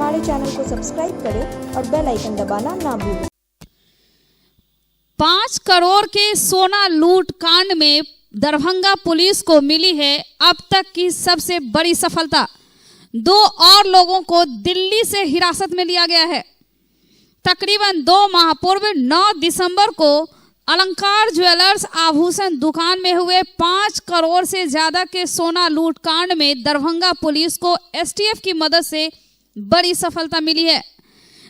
हमारे चैनल को सब्सक्राइब करें और बेल आइकन दबाना ना भूलें। 5 करोड़ के सोना लूट कांड में दरभंगा पुलिस को मिली है अब तक की सबसे बड़ी सफलता। 2 और लोगों को दिल्ली से हिरासत में लिया गया है। तकरीबन 2 माह पूर्व 9 दिसंबर को अलंकार ज्वेलर्स आभूषण दुकान में हुए 5 करोड़ से ज्यादा के सोना लूट कांड में दरभंगा पुलिस को एसटीएफ की मदद से बड़ी सफलता मिली है।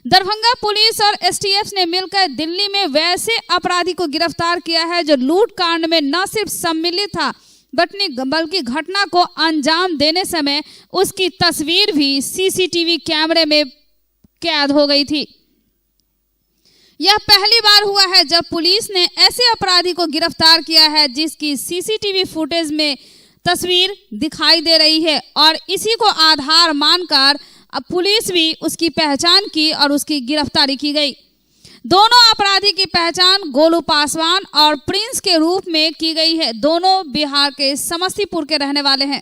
दरभंगा पुलिस और एसटीएफ ने मिलकर दिल्ली में वैसे अपराधी को गिरफ्तार किया है जो लूट कांड में न सिर्फ सम्मिलित था बल्कि घटना को अंजाम देने समय उसकी तस्वीर भी सीसीटीवी कैमरे में कैद हो गई थी। यह पहली बार हुआ है जब पुलिस ने ऐसे अपराधी को गिरफ्तार किया है जिसकी सीसीटीवी फुटेज में तस्वीर दिखाई दे रही है और इसी को आधार मानकर अब पुलिस भी उसकी पहचान की और उसकी गिरफ्तारी की गई। दोनों अपराधी की पहचान गोलू पासवान और प्रिंस के रूप में की गई है। दोनों बिहार के समस्तीपुर के रहने वाले हैं।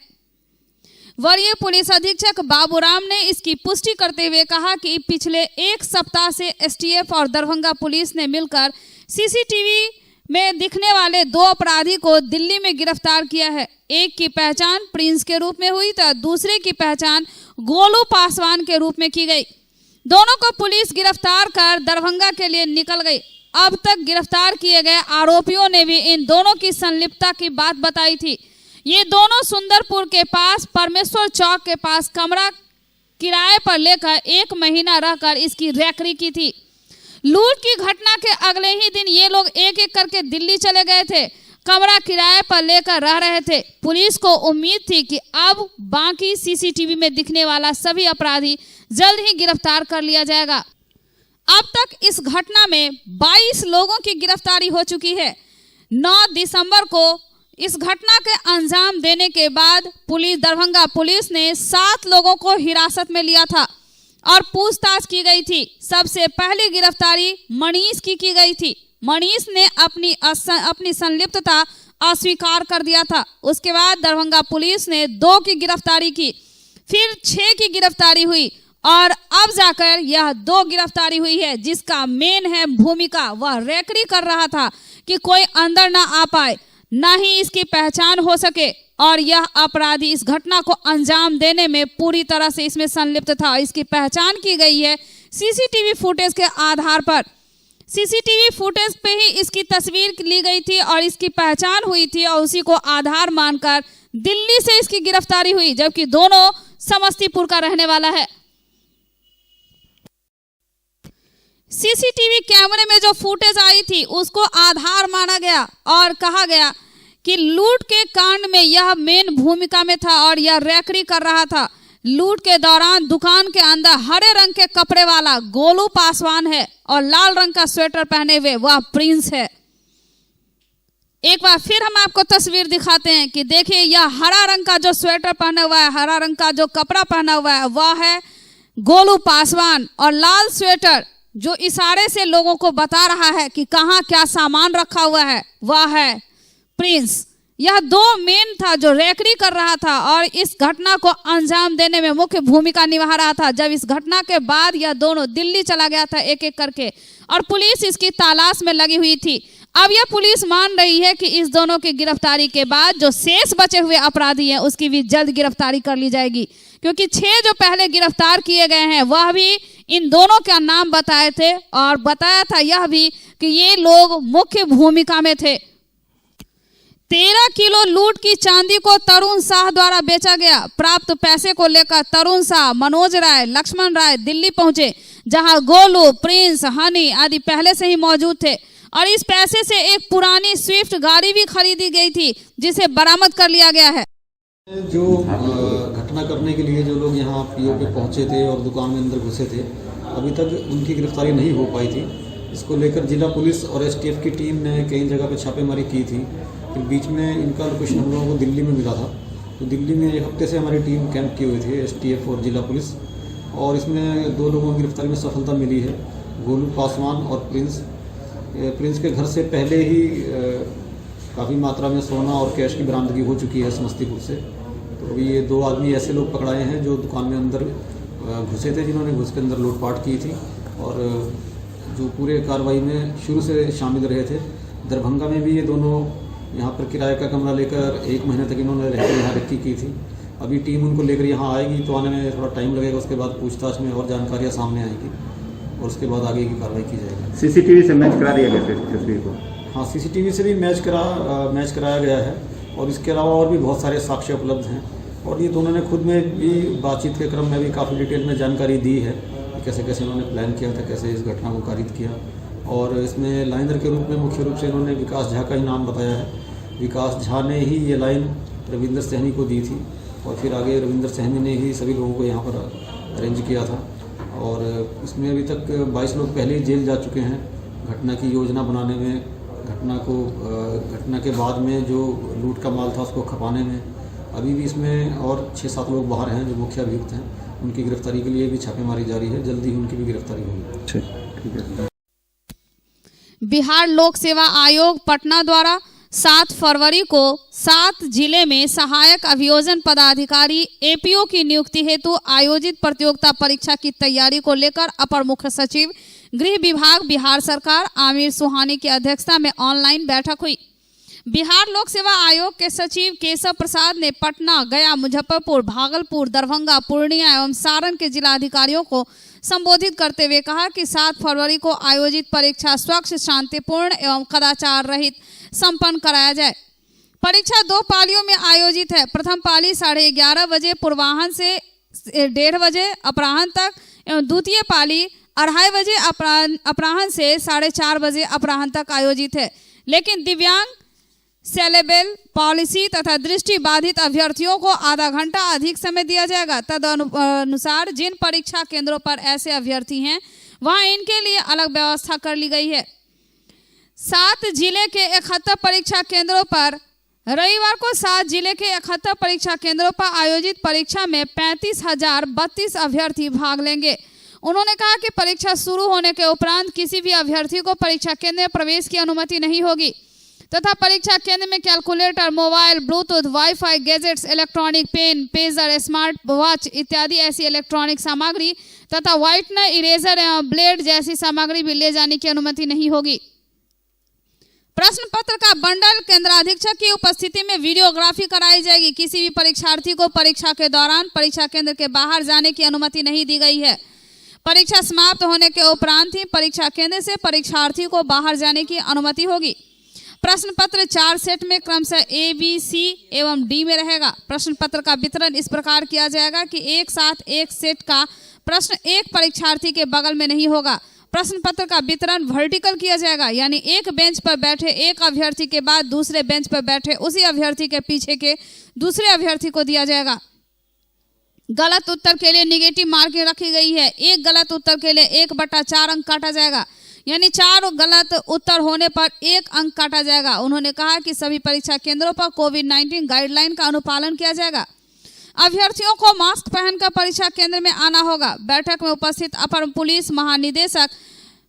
वरीय पुलिस अधीक्षक बाबूराम ने इसकी पुष्टि करते हुए कहा कि पिछले 1 सप्ताह से एसटीएफ और दरभंगा पुलिस ने मिलकर सीसीटीवी में दिखने वाले 2 अपराधी को दिल्ली में गिरफ्तार किया है। एक की पहचान प्रिंस के रूप में हुई तो दूसरे की पहचान गोलू पासवान के रूप में की गई। दोनों को पुलिस गिरफ्तार कर दरभंगा के लिए निकल गई। अब तक गिरफ्तार किए गए आरोपियों ने भी इन दोनों की संलिप्तता की बात बताई थी। ये दोनों सुंदरपुर के पास परमेश्वर चौक के पास कमरा किराए पर लेकर 1 महीना रहकर इसकी रैकरी की थी। लूट की घटना के अगले ही दिन ये लोग एक एक करके दिल्ली चले गए थे। कमरा किराए पर लेकर रह रहे थे। पुलिस को उम्मीद थी कि अब बाकी सीसीटीवी में दिखने वाला सभी अपराधी जल्द ही गिरफ्तार कर लिया जाएगा। अब तक इस घटना में 22 लोगों की गिरफ्तारी हो चुकी है। 9 दिसंबर को इस घटना के अंजाम देने के बाद दरभंगा पुलिस ने 7 लोगों को हिरासत में लिया था और पूछताछ की गई थी। सबसे पहली गिरफ्तारी मनीष की गई थी। मनीष ने अपनी संलिप्तता अस्वीकार कर दिया था। उसके बाद दरभंगा पुलिस ने 2 की गिरफ्तारी की, फिर 6 की गिरफ्तारी हुई और अब जाकर यह 2 गिरफ्तारी हुई है जिसका मेन है भूमिका। वह रैकरी कर रहा था कि कोई अंदर ना आ पाए, ना ही इसकी पहचान हो सके और यह अपराधी इस घटना को अंजाम देने में पूरी तरह से इसमें संलिप्त था। इसकी पहचान की गई है सीसीटीवी फुटेज के आधार पर। सीसीटीवी फुटेज पे ही इसकी तस्वीर ली गई थी और इसकी पहचान हुई थी और उसी को आधार मानकर दिल्ली से इसकी गिरफ्तारी हुई, जबकि दोनों समस्तीपुर का रहने वाला है। सीसीटीवी कैमरे में जो फुटेज आई थी उसको आधार माना गया और कहा गया कि लूट के कांड में यह मेन भूमिका में था और यह रैकरी कर रहा था। लूट के दौरान दुकान के अंदर हरे रंग के कपड़े वाला गोलू पासवान है और लाल रंग का स्वेटर पहने हुए वह प्रिंस है। एक बार फिर हम आपको तस्वीर दिखाते हैं कि देखिए यह हरा रंग का जो स्वेटर पहना हुआ है, हरा रंग का जो कपड़ा पहना हुआ है वह है गोलू पासवान और लाल स्वेटर जो इशारे से लोगों को बता रहा है कि कहाँ क्या सामान रखा हुआ है वह है प्रिंस। यह 2 मेन था जो रैकरी कर रहा था और इस घटना को अंजाम देने में मुख्य भूमिका निभा रहा था। जब इस घटना के बाद यह दोनों दिल्ली चला गया था एक एक करके और पुलिस इसकी तलाश में लगी हुई थी। अब यह पुलिस मान रही है कि इस दोनों की गिरफ्तारी के बाद जो शेष बचे हुए अपराधी हैं उसकी भी जल्द गिरफ्तारी कर ली जाएगी, क्योंकि 6 जो पहले गिरफ्तार किए गए हैं वह भी इन दोनों का नाम बताए थे और बताया था यह भी कि ये लोग मुख्य भूमिका में थे। 13 किलो लूट की चांदी को तरुण शाह द्वारा बेचा गया। प्राप्त पैसे को लेकर तरुण शाह, मनोज राय, लक्ष्मण राय दिल्ली पहुंचे, जहां गोलू, प्रिंस, हनी आदि पहले से ही मौजूद थे और इस पैसे से एक पुरानी स्विफ्ट गाड़ी भी खरीदी गई थी जिसे बरामद कर लिया गया है। जो घटना करने के लिए जो लोग यहाँ पीओ पे पहुँचे थे और दुकान में अंदर घुसे थे, अभी तक उनकी गिरफ्तारी नहीं हो पाई थी। इसको लेकर जिला पुलिस और एसटीएफ की टीम ने कई जगह पे छापेमारी की थी। फिर बीच में इनका लोकेशन हम लोगों को दिल्ली में मिला था, तो दिल्ली में 1 हफ्ते से हमारी टीम कैंप किए हुए थे, एसटीएफ और जिला पुलिस, और इसमें 2 लोगों की गिरफ्तारी में सफलता मिली है, गोलू पासवान और प्रिंस के घर से पहले ही काफ़ी मात्रा में सोना और कैश की बरामदगी हो चुकी है समस्तीपुर से। तो अभी ये 2 आदमी ऐसे लोग पकड़ाए हैं जो दुकान में अंदर घुसे थे, जिन्होंने घुस के अंदर लूटपाट की थी और जो पूरे कार्रवाई में शुरू से शामिल रहे थे। दरभंगा में भी ये दोनों यहाँ पर किराए का कमरा लेकर 1 महीने तक इन्होंने रहकर यहाँ रखी की थी। अभी टीम उनको लेकर यहाँ आएगी तो आने में थोड़ा टाइम लगेगा, उसके बाद पूछताछ में और जानकारियाँ सामने आएंगी और उसके बाद आगे की कार्रवाई की जाएगी। सीसीटीवी से मैच करा दिया गया तस्वीर को? हाँ, सीसीटीवी से भी मैच कराया गया है और इसके अलावा और भी बहुत सारे साक्ष्य उपलब्ध हैं और ये दोनों ने खुद में भी बातचीत के क्रम में भी काफ़ी डिटेल में जानकारी दी है कि कैसे कैसे इन्होंने प्लान किया था, कैसे इस घटना को कारित किया। और इसमें लाइनर के रूप में मुख्य रूप से इन्होंने विकास झा का ही नाम बताया है। विकास झा ने ही ये लाइन रविंदर सहनी को दी थी और फिर आगे रविंदर सहनी ने ही सभी लोगों को यहाँ पर अरेंज किया था। और इसमें अभी तक 22 लोग पहले ही जेल जा चुके हैं घटना की योजना बनाने में, घटना के बाद में जो लूट का माल था उसको खपाने में। अभी भी इसमें और 6-7 लोग बाहर हैं जो मुख्य अभियुक्त हैं, उनकी गिरफ्तारी के लिए भी छापेमारी जारी है। जल्दी ही उनकी भी गिरफ्तारी होगी। ठीक है। बिहार लोक सेवा आयोग पटना द्वारा 7 फरवरी को 7 जिले में सहायक अभियोजन पदाधिकारी एपीओ की नियुक्ति हेतु आयोजित प्रतियोगिता परीक्षा की तैयारी को लेकर अपर मुख्य सचिव गृह विभाग बिहार सरकार आमिर सुहानी की अध्यक्षता में ऑनलाइन बैठक हुई। बिहार लोक सेवा आयोग के सचिव केशव प्रसाद ने पटना, गया, मुजफ्फरपुर, भागलपुर, दरभंगा, पूर्णिया एवं सारण के जिलाधिकारियों को संबोधित करते हुए कहा कि 7 फरवरी को आयोजित परीक्षा स्वच्छ, शांतिपूर्ण एवं कदाचार रहित संपन्न कराया जाए। परीक्षा 2 पालियों में आयोजित है। प्रथम पाली 11:30 बजे पूर्वाह्न से 1:30 बजे अपराह्न तक एवं द्वितीय पाली 2:30 बजे अपराह्न से 4:30 बजे अपराह्न तक आयोजित है। लेकिन दिव्यांग, सेलेबल, पॉलिसी तथा दृष्टि बाधित अभ्यर्थियों को आधा घंटा अधिक समय दिया जाएगा। तदनुसार जिन परीक्षा केंद्रों पर ऐसे अभ्यर्थी हैं वहां इनके लिए अलग व्यवस्था कर ली गई है। 7 जिले के 71 परीक्षा केंद्रों पर रविवार को 7 जिले के 71 परीक्षा केंद्रों पर आयोजित परीक्षा में 35,032 अभ्यर्थी भाग लेंगे। उन्होंने कहा कि परीक्षा शुरू होने के उपरांत किसी भी अभ्यर्थी को परीक्षा केंद्र में प्रवेश की अनुमति नहीं होगी तथा परीक्षा केंद्र में calculator, mobile, bluetooth, wifi, gadgets, electronic pen, pager, smart watch इत्यादि ऐसी इलेक्ट्रॉनिक सामग्री तथा व्हाइटनर, इरेजर एवं ब्लेड जैसी सामग्री भी ले जाने की अनुमति नहीं होगी। प्रश्न पत्र का बंडल केंद्राधीक्षक की उपस्थिति में वीडियोग्राफी कराई जाएगी। किसी भी परीक्षार्थी को परीक्षा के दौरान परीक्षा केंद्र के बाहर जाने की अनुमति नहीं दी गई है। परीक्षा समाप्त होने के उपरांत ही परीक्षा केंद्र से परीक्षार्थी को बाहर जाने की अनुमति होगी। प्रश्न पत्र 4 सेट में क्रमशः A, B, C एवं D में रहेगा। प्रश्न पत्र का वितरण इस प्रकार किया जाएगा कि एक साथ एक सेट का प्रश्न एक परीक्षार्थी के बगल में नहीं होगा। प्रश्न पत्र का वितरण वर्टिकल किया जाएगा, यानी एक बेंच पर बैठे एक अभ्यर्थी के बाद दूसरे बेंच पर बैठे उसी अभ्यर्थी के पीछे के दूसरे अभ्यर्थी को दिया जाएगा। गलत उत्तर के लिए निगेटिव मार्किंग रखी गई है। एक गलत उत्तर के लिए 1/4 अंक काटा जाएगा, यानी 4 गलत उत्तर होने पर 1 अंक काटा जाएगा। उन्होंने कहा कि सभी परीक्षा केंद्रों पर कोविड-19 गाइडलाइन का अनुपालन किया जाएगा। अभ्यर्थियों को मास्क पहनकर परीक्षा केंद्र में आना होगा। बैठक में उपस्थित अपर पुलिस महानिदेशक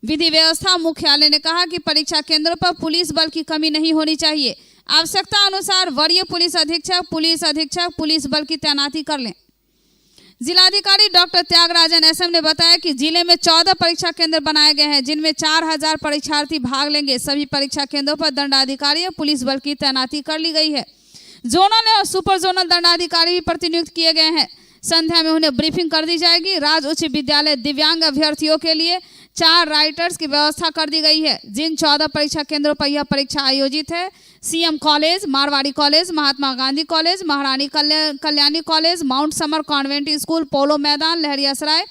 विधि व्यवस्था मुख्यालय ने कहा कि परीक्षा केंद्रों पर पुलिस बल की कमी नहीं होनी चाहिए। आवश्यकता अनुसार वरीय पुलिस अधीक्षक पुलिस बल की तैनाती कर लें। जिलाधिकारी डॉक्टर त्यागराजन एसएम ने बताया कि जिले में 14 परीक्षा केंद्र बनाए गए हैं, जिनमें 4000 परीक्षार्थी भाग लेंगे। सभी परीक्षा केंद्रों पर दंडाधिकारी और पुलिस बल की तैनाती कर ली गई है। जोनल और सुपर जोनल दंडाधिकारी भी प्रतिनियुक्त किए गए हैं। संध्या में उन्हें ब्रीफिंग कर दी जाएगी। राज्य उच्च विद्यालय दिव्यांग अभ्यर्थियों के लिए 4 राइटर्स की व्यवस्था कर दी गई है। जिन 14 परीक्षा केंद्रों पर यह परीक्षा आयोजित है, CM college, Marwari college, Mahatma Gandhi college, Maharani Kalyani college, mount summer convent school, polo Maidan, Laheriasarai,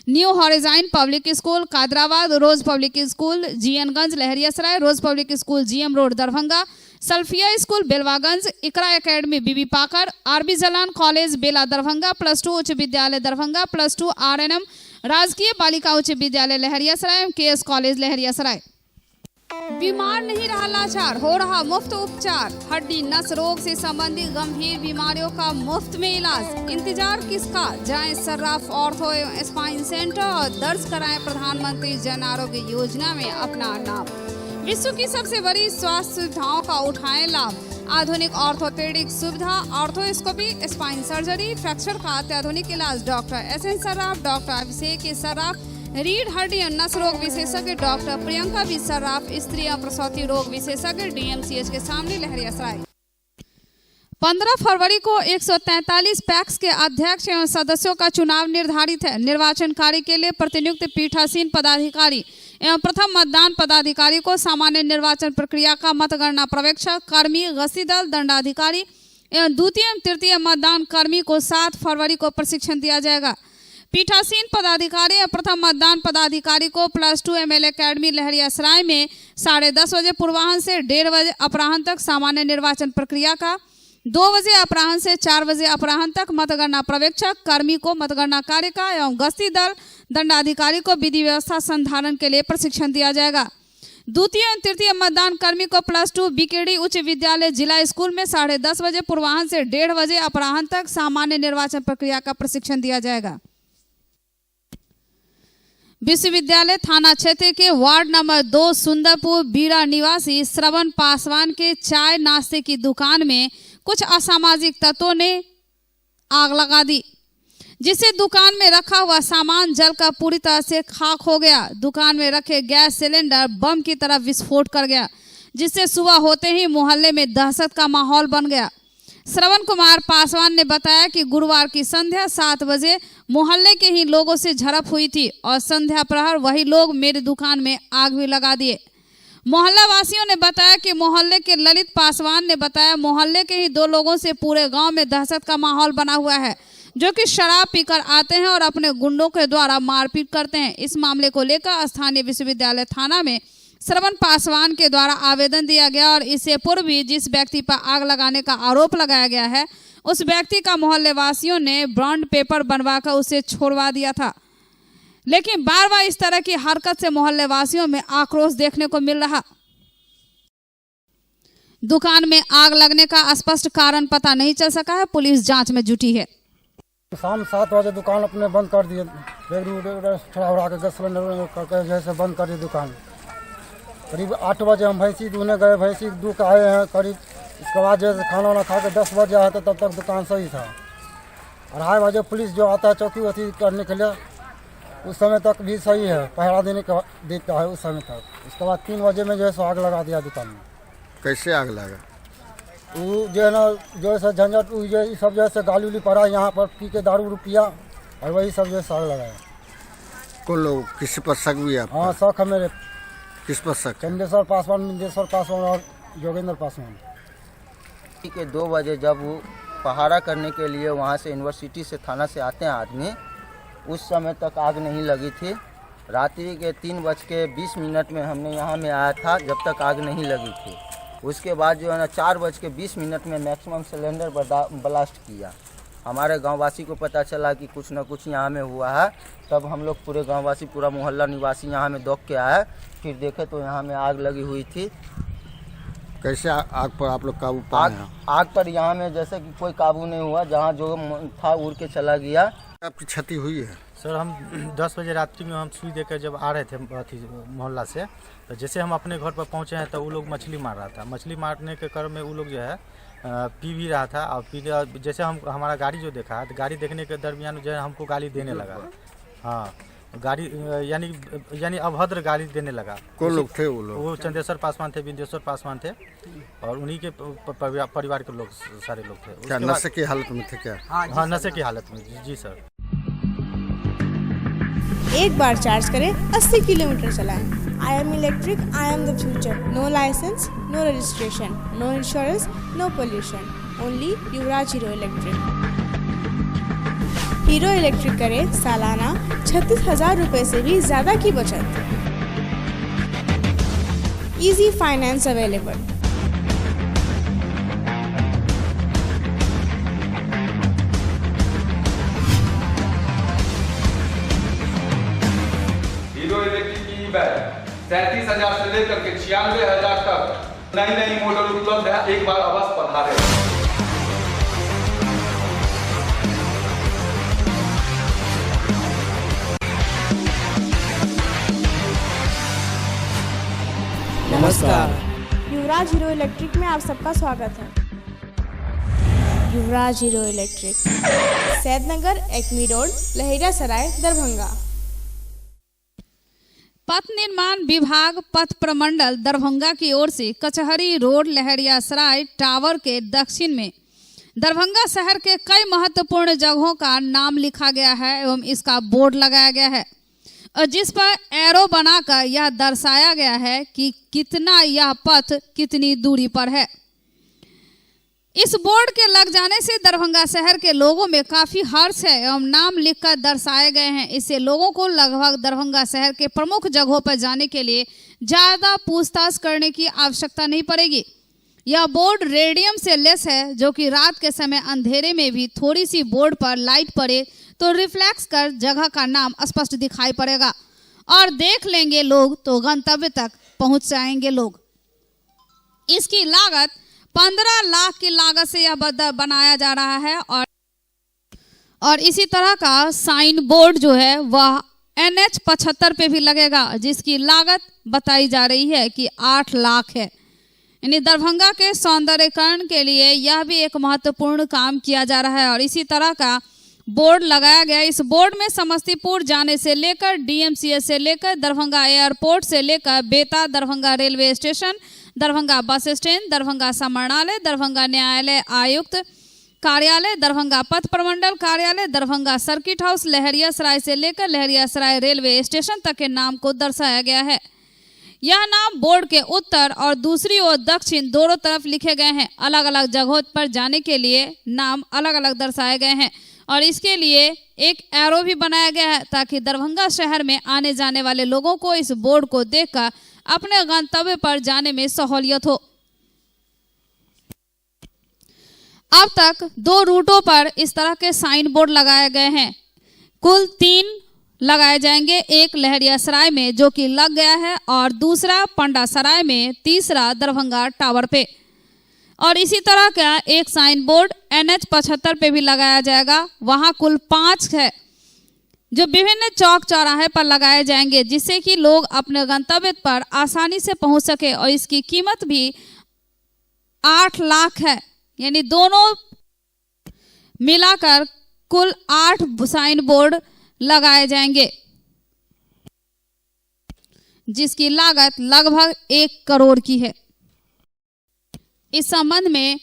new horizon public school, Kadrabad, rose public school, जीएनगंज, Laheriasarai, rose public school, GM road, Darbhanga, Salfia school, Belwaganj, Iqra academy, Bibi Pakar, RB Jalan college, Bela, Darbhanga, +2 उच्च विद्यालय दरभंगा, +2 आरएनएम राजकीय बालिका उच्च विद्यालय लहरियासराय, केएस कॉलेज लहरियासराय। बीमार नहीं रहा लाचार, हो रहा मुफ्त उपचार। हड्डी नस रोग से संबंधित गंभीर बीमारियों का मुफ्त में इलाज। इंतजार किसका, जाएं सर्राफ ऑर्थो एवं स्पाइन सेंटर और दर्ज कराएं प्रधानमंत्री जन आरोग्य योजना में अपना नाम। विश्व की सबसे बड़ी स्वास्थ्य सुविधाओं का उठाएं लाभ। आधुनिक ऑर्थोपेडिक सुविधा, ऑर्थोस्कोपी, स्पाइन सर्जरी, फ्रैक्चर का अत्याधुनिक इलाज। डॉक्टर एसएन सर्राफ, डॉक्टर अभिषेक सर्राफ, रीढ़ हड्डी और नस रोग विशेषज्ञ डॉक्टर प्रियंका बी सर्राफ, स्त्री और प्रसूति रोग विशेषज्ञ डीएमसीएच के सामने लहरियासराय। 15 फरवरी को 143 पैक्स के अध्यक्ष एवं सदस्यों का चुनाव निर्धारित है। निर्वाचन कार्य के लिए प्रतिनियुक्त पीठासीन पदाधिकारी एवं प्रथम मतदान पदाधिकारी को सामान्य निर्वाचन प्रक्रिया का मतगणना पर्यवेक्षक कर्मी, गश्ती दल, दंडाधिकारी एवं द्वितीय एवं तृतीय मतदान कर्मी को 7 फरवरी को प्रशिक्षण दिया जाएगा। पीठासीन पदाधिकारी एवं प्रथम मतदान पदाधिकारी को +2 ML अकेडमी लहरियासराय में 10:30 बजे पूर्वाह्न से 1:30 बजे अपराह्न तक सामान्य निर्वाचन प्रक्रिया का, 2 बजे अपराह्न से 4 बजे अपराह्न तक मतगणना पर्यवेक्षक कर्मी को मतगणना कार्य का एवं गश्ती दल दंडाधिकारी को विधि व्यवस्था संधारण के लिए प्रशिक्षण दिया जाएगा। द्वितीय एवं तृतीय मतदान कर्मी को +2 बीकेडी उच्च विद्यालय जिला स्कूल में 10:30 बजे पूर्वाह्न से 1:30 बजे अपराह्न तक सामान्य निर्वाचन प्रक्रिया का प्रशिक्षण दिया जाएगा। विश्वविद्यालय थाना क्षेत्र के वार्ड नंबर 2 सुंदरपुर बीरा निवासी श्रवण पासवान के चाय नाश्ते की दुकान में कुछ असामाजिक तत्वों ने आग लगा दी, जिससे दुकान में रखा हुआ सामान जलकर पूरी तरह से खाक हो गया। दुकान में रखे गैस सिलेंडर बम की तरह विस्फोट कर गया, जिससे सुबह होते ही मोहल्ले में दहशत का माहौल बन गया। श्रवण कुमार पासवान ने बताया कि गुरुवार की संध्या 7 बजे मोहल्ले के ही लोगों से झड़प हुई थी और संध्या प्रहर वही लोग मेरी दुकान में आग भी लगा दिए। मोहल्ला वासियों ने बताया कि मोहल्ले के ललित पासवान ने बताया मोहल्ले के ही 2 लोगों से पूरे गांव में दहशत का माहौल बना हुआ है, जो कि शराब पीकर आते हैं और अपने गुंडों के द्वारा मारपीट करते हैं। इस मामले को लेकर स्थानीय विश्वविद्यालय थाना में श्रवण पासवान के द्वारा आवेदन दिया गया और इससे पूर्व भी जिस व्यक्ति पर आग लगाने का आरोप लगाया गया है, उस व्यक्ति का मोहल्ले वासियों ने बॉन्ड पेपर बनवाकर उसे छोड़वा दिया था, लेकिन बार बार इस तरह की हरकत से मोहल्ले वासियों में आक्रोश देखने को मिल रहा। दुकान में आग लगने का स्पष्ट कारण पता नहीं चल सका है, पुलिस जांच में जुटी है। शाम 7 बजे दुकान अपने बंद कर दिए, उड़ा के गैस सिलेंडर करके जैसे बंद कर दी दुकान। करीब 8 बजे हम भैंसी दूने गए, भैंसी दूह के आए हैं करीब। इसके बाद जैसे खाना वाना खा के 10 बजे आए थे, तब तक दुकान सही था। 2:30 बजे पुलिस जो आता है चौकी वौकी करने के लिए, उस समय तक भी सही है, पहरा देता है उस समय तक। उसके बाद 3 बजे में जो है आग लगा दिया दुकान में। कैसे आग लगा? वो जो है ना, जो है झंझट ये सब जैसे गाली उली पड़ा, यहाँ पर पी के दारू पिया और वही सब जो है आग लगाया। कौन लोग, किसी पर शक भी आपका? हाँ, शक है मेरे। किस पर शक? चंदेश्वर पासवान, मिंदेश्वर पासवान और जोगेंद्र पासवान। के 2 बजे जब वो पहाड़ा करने के लिए वहाँ से यूनिवर्सिटी से थाना से आते हैं आदमी, उस समय तक आग नहीं लगी थी। रात्रि के 3:20 में हमने यहाँ में आया था, जब तक आग नहीं लगी थी। उसके बाद जो है ना 4:20 में मैक्सिमम सिलेंडर ब्लास्ट किया। हमारे गांववासी को पता चला कि कुछ न कुछ यहाँ में हुआ है, तब हम लोग पूरे गांववासी, पूरा मोहल्ला निवासी यहाँ में दौड़ के आए। फिर देखे तो यहाँ में आग लगी हुई थी। कैसे आग पर आप लोग काबू पाए? आग पर यहाँ में जैसे कि कोई काबू नहीं हुआ, जहाँ जो था उड़ के चला गया। आपकी क्षति हुई है? सर, हम 10 बजे रात्रि में हम सुई देकर जब आ रहे थे मोहल्ला से, तो जैसे हम अपने घर पर पहुँचे हैं तो वो लोग मछली मार रहा था। मछली मारने के क्रम में वो लोग जो है पी भी रहा था और पी जैसे हमारा गाड़ी जो देखा, तो गाड़ी देखने के दरमियान जो है हमको गाली देने लगा। हाँ, गाड़ी यानी अभद्र गाली देने लगा। कौन लोग थे वो लोग? वो चंदेश्वर पासवान थे, बिंदेश्वर पासवान थे और उन्हीं के परिवार के लोग, सारे लोग थे। क्या नशे की हालत में थे क्या? हाँ, नशे की हालत में। जी सर। एक बार चार्ज करें, 80 किलोमीटर चलाएं। I am electric, I am the future. No license, no registration, no insurance, no pollution. Only Yuvraj hero electric. Hero electric करें सालाना 36,000 रुपए से भी ज्यादा की बचत। Easy finance available. Hero electric की ई-बाइक 37,000 से लेकर के 96,000 तक नई मॉडल उपलब्ध है। एक बार अवश्य पधारें। नमस्कार। युवराज हीरो इलेक्ट्रिक में आप सबका स्वागत है। Yuvraj hero electric, Saidnagar, acme road, Laheriasarai, Darbhanga. पथ निर्माण विभाग पथ प्रमंडल दरभंगा की ओर से कचहरी रोड लहेरियासराय टावर के दक्षिण में दरभंगा शहर के कई महत्वपूर्ण जगहों का नाम लिखा गया है एवं इसका बोर्ड लगाया गया है, और जिस पर एरो बनाकर यह दर्शाया गया है कि कितना यह पथ कितनी दूरी पर है। इस बोर्ड के लग जाने से दरभंगा शहर के लोगों में काफी हर्ष है एवं नाम लिखकर दर्शाए गए हैं। इससे लोगों को लगभग दरभंगा शहर के प्रमुख जगहों पर जाने के लिए ज्यादा पूछताछ करने की आवश्यकता नहीं पड़ेगी। यह बोर्ड रेडियम से लेस है, जो कि रात के समय अंधेरे में भी थोड़ी सी बोर्ड पर लाइट पड़े तो रिफ्लेक्स कर जगह का नाम स्पष्ट दिखाई पड़ेगा और देख लेंगे लोग तो गंतव्य तक पहुंच जाएंगे लोग। इसकी लागत 15 लाख की लागत से यह बनाया जा रहा है और इसी तरह का साइन बोर्ड जो है वह NH 75 पे भी लगेगा, जिसकी लागत बताई जा रही है कि 8 लाख है। यानी दरभंगा के सौंदर्यीकरण के लिए यह भी एक महत्वपूर्ण काम किया जा रहा है और इसी तरह का बोर्ड लगाया गया। इस बोर्ड में समस्तीपुर जाने से लेकर DMCA से लेकर दरभंगा एयरपोर्ट से लेकर Beta, Darbhanga railway station, Darbhanga bus stand, Darbhanga समाहरणालय, दरभंगा न्यायालय आयुक्त कार्यालय, दरभंगा पथ प्रमंडल कार्यालय, दरभंगा सर्किट हाउस, लहेरियासराय से लेकर लहेरियासराय रेलवे स्टेशन तक के नाम को दर्शाया गया है। यह नाम बोर्ड के उत्तर और दूसरी ओर दक्षिण दोनों तरफ लिखे गए हैं। अलग अलग जगहों पर जाने के लिए नाम अलग अलग दर्शाए गए हैं और इसके लिए एक एरो भी बनाया गया है ताकि दरभंगा शहर में आने जाने वाले लोगों को इस बोर्ड को देखकर अपने गंतव्य पर जाने में सहूलियत हो। अब तक 2 रूटों पर इस तरह के साइन बोर्ड लगाए गए हैं। कुल 3 लगाए जाएंगे, एक लहेरियासराय में जो कि लग गया है और दूसरा पंडासराय में, तीसरा दरभंगा टावर पे। और इसी तरह का एक साइन बोर्ड NH 75 पे भी लगाया जाएगा। वहां कुल 5 है जो विभिन्न चौक चौराहे पर लगाए जाएंगे, जिससे कि लोग अपने गंतव्य पर आसानी से पहुंच सके और इसकी कीमत भी 8 लाख है। यानी दोनों मिलाकर कुल 8 साइन बोर्ड लगाए जाएंगे, जिसकी लागत लगभग 1 करोड़ की है। इस संबंध में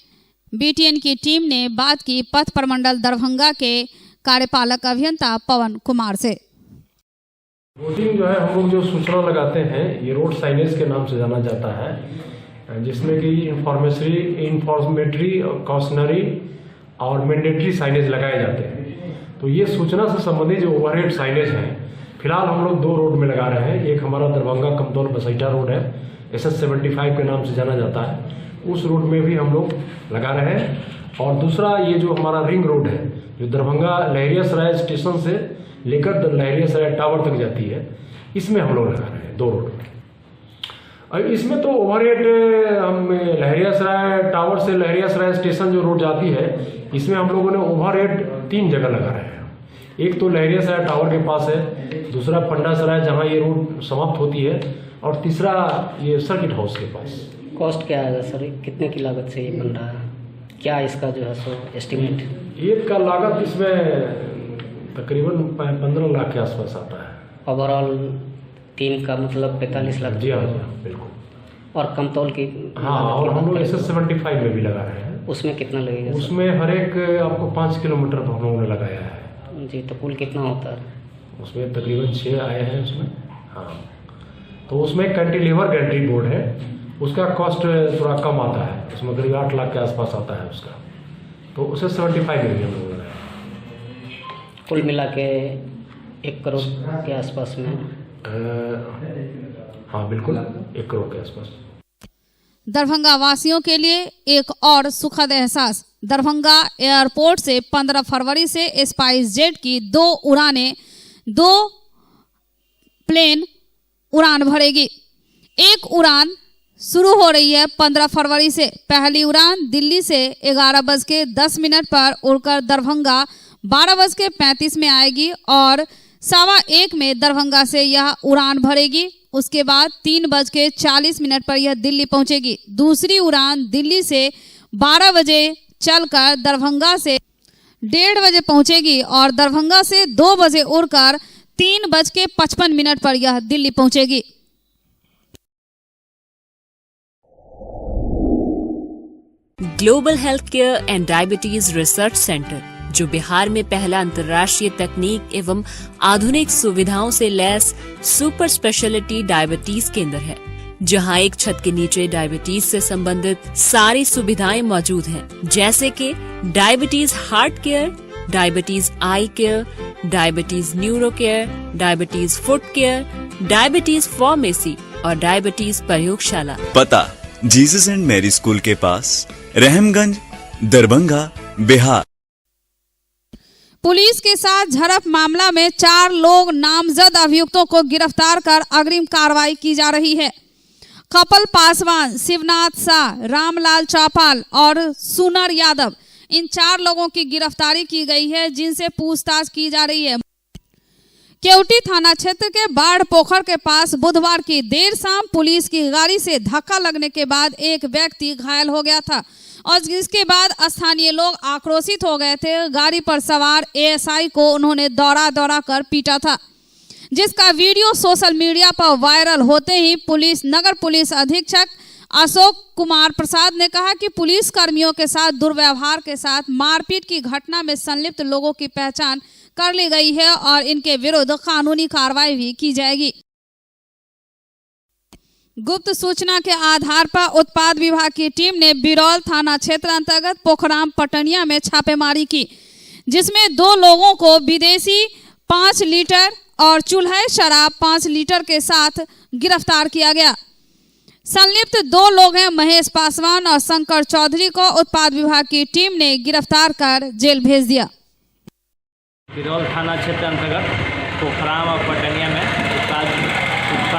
BTN की टीम ने बात की पथ प्रमंडल दरभंगा के कार्यपालक अभियंता पवन कुमार से। बोर्डिंग जो है हम लोग जो सूचना लगाते हैं ये रोड साइनेज के नाम से जाना जाता है, जिसमें कि इंफॉर्मेटरी, कॉशनरी और मैंडेटरी साइनेज लगाए जाते हैं। तो ये सूचना से संबंधित जो ओवरहेड साइनेज है फिलहाल हम लोग 2 रोड में लगा रहे हैं। एक हमारा दरभंगा कमतौल बसैटा रोड है, SS 75 के नाम से जाना जाता है, उस रोड में भी हम लोग लगा रहे हैं। और दूसरा ये जो हमारा रिंग रोड है जो दरभंगा लहेरियासराय स्टेशन से लेकर लहेरियासराय टावर तक जाती है, इसमें हम लोग लगा रहे हैं 2 रोड। और इसमें तो ओवरहेड हम लहेरियासराय टावर से लहेरियासराय स्टेशन जो रोड जाती है इसमें हम लोगों ने ओवरहेड 3 जगह लगा रहे हैं। एक तो लहेरियासराय टावर के पास है, दूसरा पंडासराय जहाँ ये रोड समाप्त होती है, और तीसरा ये सर्किट हाउस के पास। कॉस्ट क्या आएगा सर, कितने की लागत से ये बन रहा है, क्या इसका जो है सो एस्टिमेट? एक का लागत इसमें तकरीबन 15 लाख के आसपास आता है। ओवरऑल 3 का मतलब 45 लाख। जी हाँ बिल्कुल। और कमतौल की? हाँ, और हम लोग SS 75 में भी लगा रहे हैं। उसमें कितना लगेगा? उसमें हर एक आपको 5 किलोमीटर पर हम लोगों ने लगाया है। जी, तो कुल कितना होता है? उसमें तकरीबन 6 आए हैं उसमें। हाँ, तो उसमें कैंटिलीवर गैंट्री बोर्ड है, उसका कॉस्ट थोड़ा कम आता है, उसमें करीब 8 लाख के आसपास आता है उसका, तो उसे 75 में भी हम लोग लगाए। कुल मिला के 1 करोड़ के आसपास में? हाँ बिल्कुल, 1 करोड़ के आसपास। दरभंगा वासियों के लिए एक और सुखद एहसास। दरभंगा एयरपोर्ट से 15 फरवरी से स्पाइसजेट की 2 उड़ानें 2 प्लेन उड़ान भरेगी। एक उड़ान शुरू हो रही है 15 फरवरी से। पहली उड़ान दिल्ली से 11:10 पर उड़कर दरभंगा 12:35 में आएगी और 1:15 में दरभंगा से यह उड़ान भरेगी। उसके बाद 3:40 पर यह दिल्ली पहुंचेगी। दूसरी उड़ान दिल्ली से 12 बजे चलकर दरभंगा से 1:30 बजे पहुंचेगी और दरभंगा से 2 बजे उड़कर 3:55 पर यह दिल्ली पहुंचेगी। Global health care and diabetes research centre, जो बिहार में पहला अंतर्राष्ट्रीय तकनीक एवं आधुनिक सुविधाओं से लैस सुपर स्पेशलिटी डायबिटीज केंद्र है, जहां एक छत के नीचे डायबिटीज से संबंधित सारी सुविधाएं मौजूद हैं, जैसे कि diabetes heart care, diabetes eye care, diabetes neuro care, diabetes foot care, diabetes pharmacy और डायबिटीज प्रयोगशाला। पता जीसस एंड मैरी स्कूल के पास, रहमगंज, दरभंगा, बिहार। पुलिस के साथ झड़प मामला में 4 लोग नामजद अभियुक्तों को गिरफ्तार कर अग्रिम कार्रवाई की जा रही है। कपल पासवान, शिवनाथ शाह, रामलाल चौपाल और सुनर यादव, इन 4 लोगों की गिरफ्तारी की गई है, जिनसे पूछताछ की जा रही है। केवटी थाना क्षेत्र के बाढ़ पोखर के पास बुधवार की देर शाम पुलिस की गाड़ी से धक्का लगने के बाद एक व्यक्ति घायल हो गया था और जिसके बाद स्थानीय लोग आक्रोशित हो गए थे। गाड़ी पर सवार एएसआई को उन्होंने दौड़ा कर पीटा था, जिसका वीडियो सोशल मीडिया पर वायरल होते ही नगर पुलिस अधीक्षक अशोक कुमार प्रसाद ने कहा कि पुलिस कर्मियों के साथ दुर्व्यवहार के साथ मारपीट की घटना में संलिप्त लोगों की पहचान कर ली गई है और इनके विरुद्ध कानूनी कार्रवाई भी की जाएगी। गुप्त सूचना के आधार पर उत्पाद विभाग की टीम ने बिरौल थाना क्षेत्र अंतर्गत पोखराम पटनिया में छापेमारी की, जिसमें 2 लोगों को विदेशी 5 लीटर और चूल्हे शराब 5 लीटर के साथ गिरफ्तार किया गया। संलिप्त 2 लोग हैं महेश पासवान और शंकर चौधरी को उत्पाद विभाग की टीम ने गिरफ्तार कर जेल भेज दिया। बिरौल थाना क्षेत्र अंतर्गत पोखराम और पटनिया में उत्पाद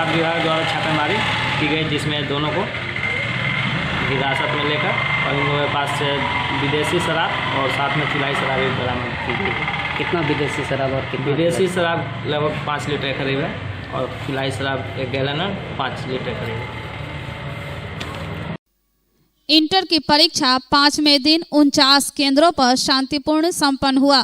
विभाग द्वारा छापेमारी की गई, जिसमें दोनों को हिरासत में लेकर और इन लोगों के पास से विदेशी शराब और साथ में चुलाई शराब भी बरामद की गई है। कितना विदेशी शराब और कितना विदेशी शराब लगभग 5 लीटर करीब है और चुलाई शराब 1 गैलन 5 लीटर करीब है। इंटर की परीक्षा 5वें दिन 49 केंद्रों पर शांतिपूर्ण संपन्न हुआ।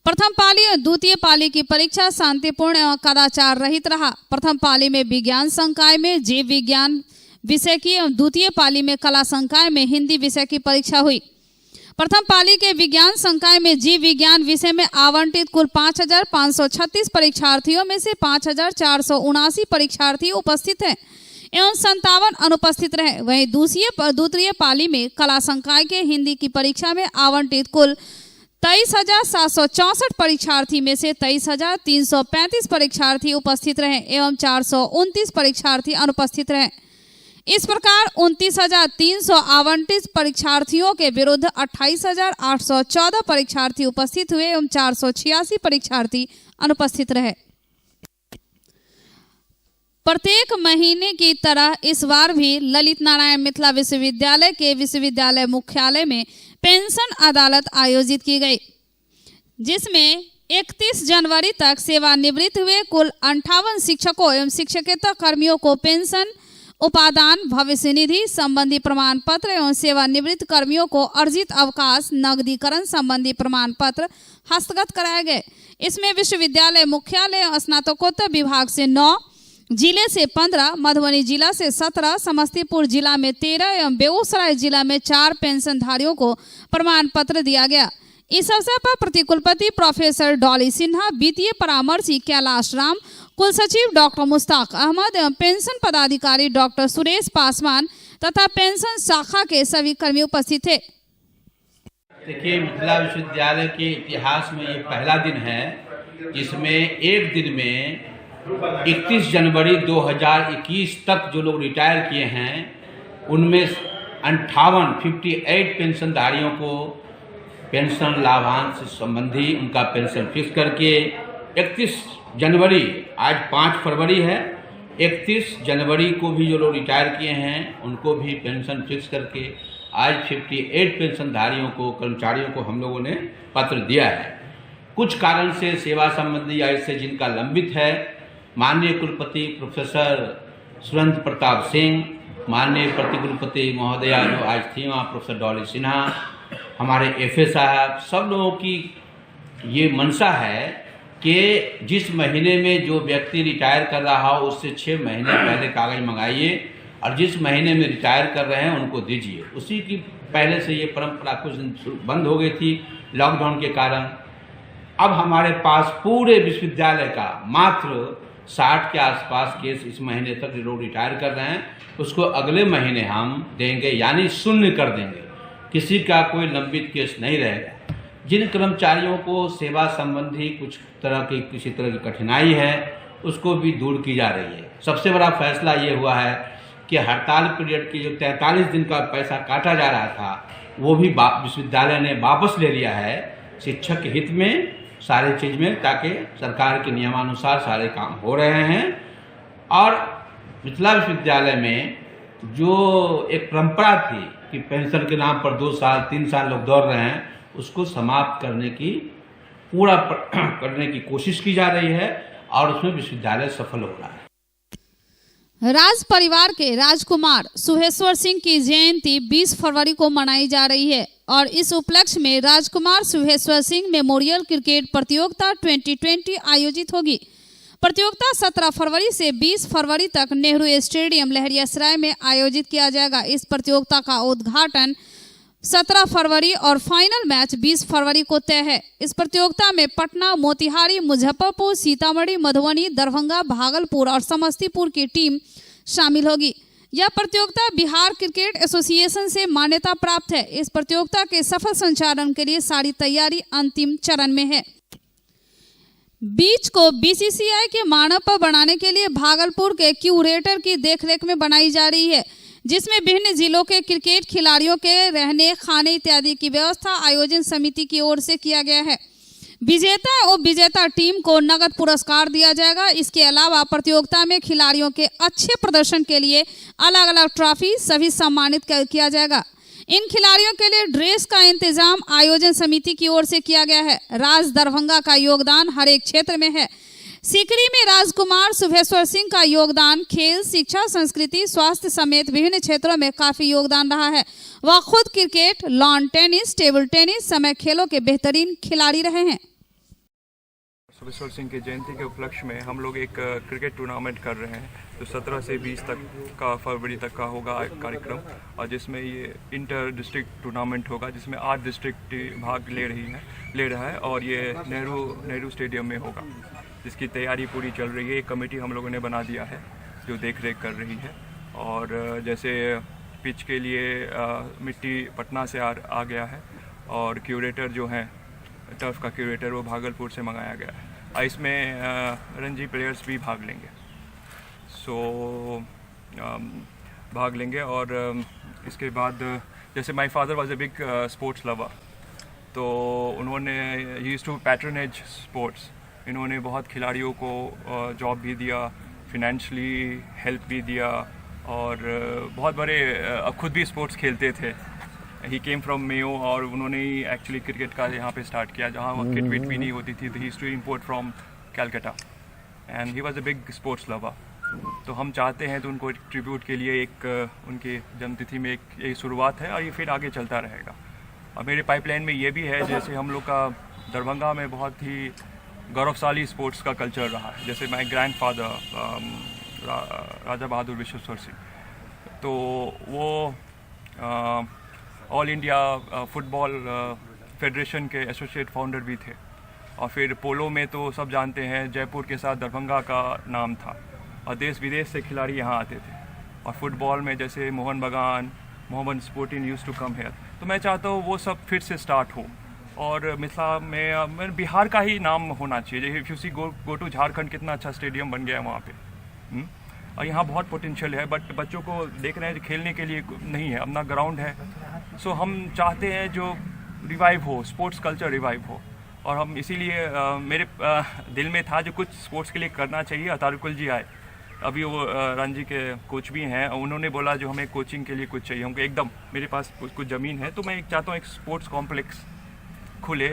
प्रथम पाली और द्वितीय पाली की परीक्षा शांतिपूर्ण एवं कदाचार रहित रहा। प्रथम पाली में विज्ञान संकाय में जीव विज्ञान विषय की एवं द्वितीय पाली में कला संकाय में हिंदी विषय की परीक्षा हुई। प्रथम पाली के विज्ञान संकाय में जीव विज्ञान विषय में आवंटित कुल 5,536 परीक्षार्थियों में से 5,479 परीक्षार्थी उपस्थित हैं एवं 57 अनुपस्थित रहे। वहीं द्वितीय पाली में कला संकाय के हिंदी की परीक्षा में आवंटित कुल 23,764 परीक्षार्थी में से 23,335 परीक्षार्थी उपस्थित रहे एवं 429 परीक्षार्थी अनुपस्थित रहे। इस प्रकार 29,300 आवंटित परीक्षार्थियों के विरुद्ध 28,814 परीक्षार्थी उपस्थित हुए एवं 486 परीक्षार्थी अनुपस्थित रहे। प्रत्येक महीने की तरह इस बार भी ललित नारायण मिथिला विश्वविद्यालय के विश्वविद्यालय मुख्यालय में पेंशन अदालत आयोजित की गई, जिसमें 31 जनवरी तक सेवानिवृत्त हुए कुल 58 शिक्षकों एवं शिक्षकेतर कर्मियों को पेंशन, उपादान, भविष्य निधि संबंधी प्रमाण पत्र एवं सेवानिवृत्त कर्मियों को अर्जित अवकाश नकदीकरण संबंधी प्रमाण पत्र हस्तगत कराए गए। इसमें विश्वविद्यालय मुख्यालय और स्नातकोत्तर विभाग से 9, जिले से 15, मधुबनी जिला से 17, समस्तीपुर जिला में 13 एवं बेगूसराय जिला में 4 पेंशनधारियों को प्रमाण पत्र दिया गया। इस अवसर पर प्रतिकुलपति प्रोफेसर डॉली सिन्हा, वित्तीय परामर्शी कैलाश राम, कुल सचिव डॉक्टर मुश्ताक अहमद एवं पेंशन पदाधिकारी डॉक्टर सुरेश पासवान तथा पेंशन शाखा के सभी कर्मी उपस्थित थे। देखिए, मिथिला विश्वविद्यालय के इतिहास में ये पहला दिन है जिसमें एक दिन में 31 जनवरी 2021 तक जो लोग रिटायर किए हैं उनमें 58 पेंशनधारियों को पेंशन लाभांश संबंधी उनका पेंशन फिक्स करके 31 जनवरी, आज 5 फरवरी है, 31 जनवरी को भी जो लोग रिटायर किए हैं उनको भी पेंशन फिक्स करके आज 58 पेंशनधारियों को, कर्मचारियों को हम लोगों ने पत्र दिया है। कुछ कारण से सेवा संबंधी या इससे जिनका लंबित है माननीय कुलपति प्रोफेसर सुरेंद्र प्रताप सिंह, माननीय प्रतिकुलपति महोदया जो आज थी वहाँ प्रोफेसर डॉली सिन्हा, हमारे FA साहब, सब लोगों की ये मंशा है कि जिस महीने में जो व्यक्ति रिटायर कर रहा हो उससे 6 महीने पहले कागज मंगाइए और जिस महीने में रिटायर कर रहे हैं उनको दीजिए। उसी की पहले से ये परंपरा कुछ दिन बंद हो गई थी लॉकडाउन के कारण। अब हमारे पास पूरे विश्वविद्यालय का मात्र 60 के आसपास केस इस महीने तक लोग रिटायर कर रहे हैं, उसको अगले महीने हम देंगे, यानी शून्य कर देंगे। किसी का कोई लंबित केस नहीं रहेगा। जिन कर्मचारियों को सेवा संबंधी कुछ तरह की किसी तरह की कठिनाई है उसको भी दूर की जा रही है। सबसे बड़ा फैसला ये हुआ है कि हड़ताल पीरियड की जो 43 दिन का पैसा काटा जा रहा था वो भी विश्वविद्यालय ने वापस ले लिया है, शिक्षक के हित में, सारे चीज़ में, ताकि सरकार के नियमानुसार सारे काम हो रहे हैं। और मिथिला विश्वविद्यालय में जो एक परंपरा थी कि पेंशन के नाम पर 2 साल 3 साल लोग दौड़ रहे हैं, उसको समाप्त करने की करने की कोशिश की जा रही है और उसमें विश्वविद्यालय सफल हो रहा है। राज परिवार के राजकुमार सुहेश्वर सिंह की जयंती 20 फरवरी को मनाई जा रही है और इस उपलक्ष्य में राजकुमार सुहेश्वर सिंह मेमोरियल क्रिकेट प्रतियोगिता 2020 आयोजित होगी। प्रतियोगिता 17 फरवरी से 20 फरवरी तक नेहरू स्टेडियम लहरियासराय में आयोजित किया जाएगा। इस प्रतियोगिता का उद्घाटन 17 फरवरी और फाइनल मैच 20 फरवरी को तय है। इस प्रतियोगिता में पटना, मोतिहारी, मुजफ्फरपुर, सीतामढ़ी, मधुबनी, दरभंगा, भागलपुर और समस्तीपुर की टीम शामिल होगी। यह प्रतियोगिता बिहार क्रिकेट एसोसिएशन से मान्यता प्राप्त है। इस प्रतियोगिता के सफल संचालन के लिए सारी तैयारी अंतिम चरण में है। बीच को BCCI के मानक पर बनाने के लिए भागलपुर के क्यूरेटर की देखरेख में बनाई जा रही है, जिसमें विभिन्न जिलों के क्रिकेट खिलाड़ियों के रहने, खाने इत्यादि की व्यवस्था आयोजन समिति की ओर से किया गया है। विजेता और विजेता टीम को नगद पुरस्कार दिया जाएगा। इसके अलावा प्रतियोगिता में खिलाड़ियों के अच्छे प्रदर्शन के लिए अलग अलग ट्रॉफी सभी सम्मानित किया जाएगा। इन खिलाड़ियों के लिए ड्रेस का इंतजाम आयोजन समिति की ओर से किया गया है। राज दरभंगा का योगदान हर एक क्षेत्र में है। सीकरी में राजकुमार सुहेश्वर सिंह का योगदान खेल, शिक्षा, संस्कृति, स्वास्थ्य समेत विभिन्न क्षेत्रों में काफी योगदान रहा है। वह खुद cricket, lawn tennis, table tennis समय खेलों के बेहतरीन खिलाड़ी रहे हैं। सुहेश्वर सिंह की जयंती के उपलक्ष्य में हम लोग एक क्रिकेट टूर्नामेंट कर रहे हैं जो 17 से 20 तक का फरवरी तक का होगा कार्यक्रम, और जिसमें ये इंटर डिस्ट्रिक्ट टूर्नामेंट होगा जिसमें 8 डिस्ट्रिक्ट भाग ले रहा है और ये नेहरू स्टेडियम में होगा, जिसकी तैयारी पूरी चल रही है। एक कमेटी हम लोगों ने बना दिया है जो देख रेख कर रही है। और जैसे पिच के लिए मिट्टी पटना से आ गया है और क्यूरेटर जो हैं टर्फ का क्यूरेटर वो भागलपुर से मंगाया गया है। इसमें रणजी प्लेयर्स भी भाग लेंगे, भाग लेंगे। और इसके बाद जैसे my father was a big sports lover, तो उन्होंने यूज्ड टू पैट्रनेज स्पोर्ट्स। इन्होंने बहुत खिलाड़ियों को जॉब भी दिया, फिनेंशियली हेल्प भी दिया और बहुत बड़े खुद भी स्पोर्ट्स खेलते थे। ही केम फ्रॉम मेयो और उन्होंने ही एक्चुअली क्रिकेट का यहाँ पे स्टार्ट किया जहाँ वहाँ किट विट भी नहीं होती थी। तो he used to import from Calcutta and he was a big sports lover. तो हम चाहते हैं तो उनको ट्रिब्यूट के लिए एक उनके जन्मतिथि में एक शुरुआत है और ये फिर आगे चलता रहेगा। और मेरे पाइपलाइन में ये भी है, जैसे हम लोग का दरभंगा में बहुत ही गौरवशाली स्पोर्ट्स का कल्चर रहा है। जैसे माय ग्रैंडफादर राजा बहादुर विश्वेश्वर सिंह, तो वो ऑल इंडिया फुटबॉल फेडरेशन के एसोसिएट फाउंडर भी थे। और फिर पोलो में तो सब जानते हैं जयपुर के साथ दरभंगा का नाम था और देश विदेश से खिलाड़ी यहाँ आते थे। और फुटबॉल में जैसे Mohan Bagan, Mohammedan sporting used to come here. तो मैं चाहता हूँ वो सब फिर से स्टार्ट हो और मिथिला में बिहार का ही नाम होना चाहिए। जैसे if you see go to Jharkhand, कितना अच्छा स्टेडियम बन गया है वहाँ पे। और यहाँ बहुत पोटेंशियल है, बट बच्चों को देख रहे हैं खेलने के लिए नहीं है, अपना ग्राउंड है। सो हम चाहते हैं जो रिवाइव हो, स्पोर्ट्स कल्चर रिवाइव हो। और हम इसीलिए मेरे दिल में था जो कुछ स्पोर्ट्स के लिए करना चाहिए। अतारुकुल जी आए, अभी वो रणजी के कोच भी हैं, उन्होंने बोला जो हमें कोचिंग के लिए कुछ चाहिए हमको। एकदम मेरे पास कुछ ज़मीन है, तो मैं चाहता हूँ एक स्पोर्ट्स कॉम्प्लेक्स खुले।